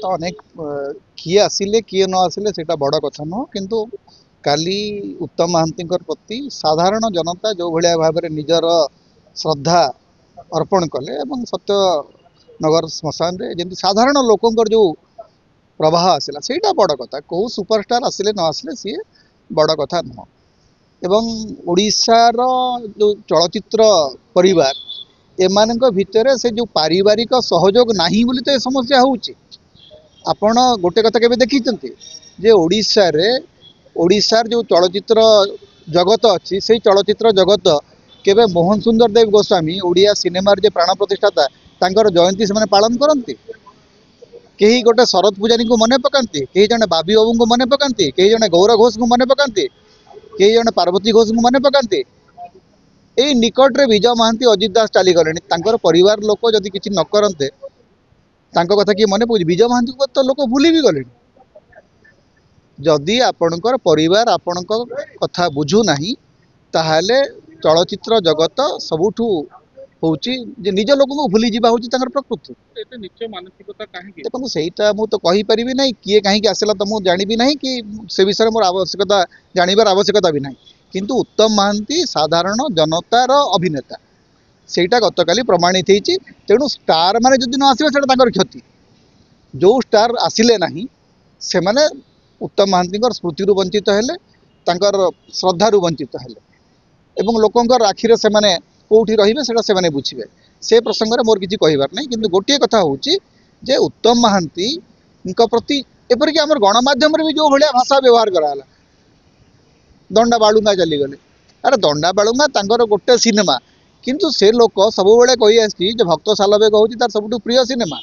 तो अनेक किए आसिले किए न आसिले सेटा बड़ कथा नुह किंतु काली उत्तम महांती प्रति साधारण जनता जो भाया भाव में निजर श्रद्धा अर्पण कले एवं सत्यनगर श्मशान रे जमी साधारण लोकंर जो प्रवाह आसला सेटा बड़ कथा कौ सुपरस्टार आसिले न आसिले सी बड़ कथा नुह एवं ओडिशार जो चलचित्र परिवार एमान भितर से जो पारिवारिक सहयोग नहीं बोली तो ये समस्या होउची। आपण गोटे कथा केबे देखिचंती जे ओडिशार जो चलचित्र जगत अच्छी से चलचित्र जगत केबे मोहन सुंदर देव गोस्वामी ओडिया सिनेमार जे प्राण प्रतिष्ठाता तांकर जयंती से पालन करती कहीं गोटे शरद पूजारी को मने पकाती कहीं जने बाबी बाबू को मने पकाती कहीं जने गौर घोष को मने पकाती कहीं जने पार्वती घोष को मने पकाती यही निकट रे विजय महांती अजित दास चली गले परिवार लोक जदि किसी न करते कथा किए मन पकड़ विजय महांती को तो लोक भूली भी गले जदि आपणकर परिवार आपण कथा बुझुना ताहले चलचित्र जगत सबुठू होची जे निज लोक को भूली जावा होची तांकर प्रकृति एते निश्चय मानसिकता काहे कि देखो सेटा मु तो कहि परिबी नहीं किए कहीं आसला तो मुझे जानी भी नहीं कि से विषय मोर आवश्यकता जानिबार आवश्यकता भी नहीं किंतु उत्तम महांती साधारण जनतार अभिनेता सेटा गतकाली प्रमाणित होती तेणु स्टार माने जदि न आसबे सेटा तांकर क्षति जो स्टार आसिले नहीं से माने उत्तम महांती स्मृति वंचित हेले तांकर श्रद्धारू वंचित हेले एवं लोकंकर आखिरे से माने कोठी रहिबे सेटा से माने बुझिबे से प्रसंग रे मोर किछि कहिबार नहीं किंतु गोटिए कथा होची जे उत्तम महांती प्रति एपर कि हमर गणमाध्यम रे भी जो भलिया भाषा व्यवहार कराला दंडा बालुंगा चली गले अरे दंडा बालुंगा तांकर गोटे सिनेमा किंतु से लोक सब बेले कही आसी भक्त सालवेग हूँ तार सब प्रिय सिनेमा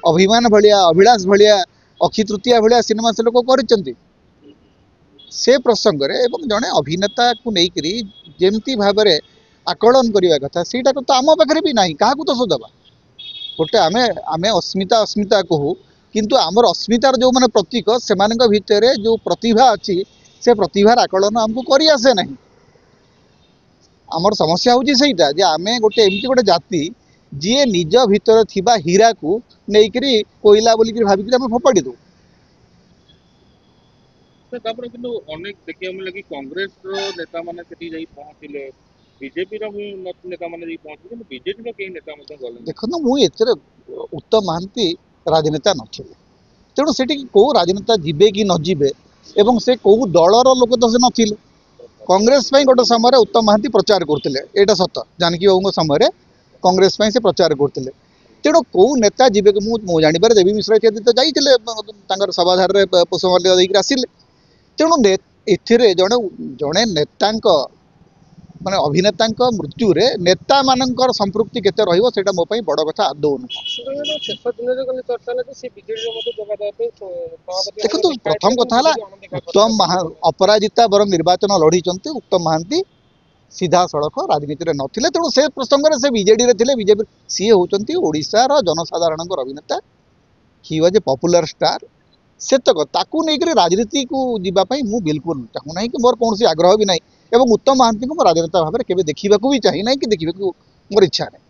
अभिमान भलिया अभिलाष भलिया अक्षी तृतीया भलिया सिनेमा से लोक कर से प्रसंग रे एवं जड़े अभिनेता को लेकर जमती भाव में आकलन करने कथा सीटा तो आम पाखे भी ना क्या तो सोदबा गोटे आमे आमे अस्मिता अस्मिता कहू किंतु आमर अस्मितार जो मैंने प्रतीक से भितर जो प्रतिभा अच्छी से प्रतिभार आकलन आमको करी आसे नहीं आमर समस्या हूँ सहीटा जे आमे गोटे एमती गोटे जाति जी निज भितर थिबा हीरा को लेकर कोईला बोलिक भाविक आम फोपाड़ी दू किंतु अनेक देखिए मिले कांग्रेस नेता माने सेठी जाई पहुंचले बीजेपी नेता माने जाई पहुंचले किंतु बीजेपी कई नेता मते गले देखो मु एतरे उत्तम महांती राजनेता नथिले तेणु सेठी को राजनेता जीवे कि न जीवे एवं से कौ दलर लोक तो से नथिले कांग्रेस गोटे समय उत्तम महांती प्रचार करते एटा सत जानकी बाबू समय कांग्रेस से प्रचार करते तेणु कौ नेता जीवे मु जानिबार देवी मिश्र इत्यादि तो जाइए सभाधार पुष्पमाल्य देकर आसिले तेणु एथिरे जड़े जड़े नेता माने अभिनेता मृत्यु रे नेता मानकर संपृक्ति केते रहिबो सेटा मो पई बड़ कथा आदौ देखो तो प्रथम कथा उत्तम अपराजिता बर निर्वाचन लड़ी उत्तम महांती सीधा सड़क राजनीति में नथिले तेणु से प्रसंग से बीजेडी रे थिले बीजेपी सी होचंती ओडिशार जनसाधारण अभिनेता he was a popular star से तक ताकू नहीं राजनीति को जीवाई मु बिल्कुल चाहूना कि मोर कौन आग्रह भी नहीं एवं उत्तम महांती को राजनेता भाव में केवे देखा भी चाहिए ना कि देखा मोर इच्छा नहीं।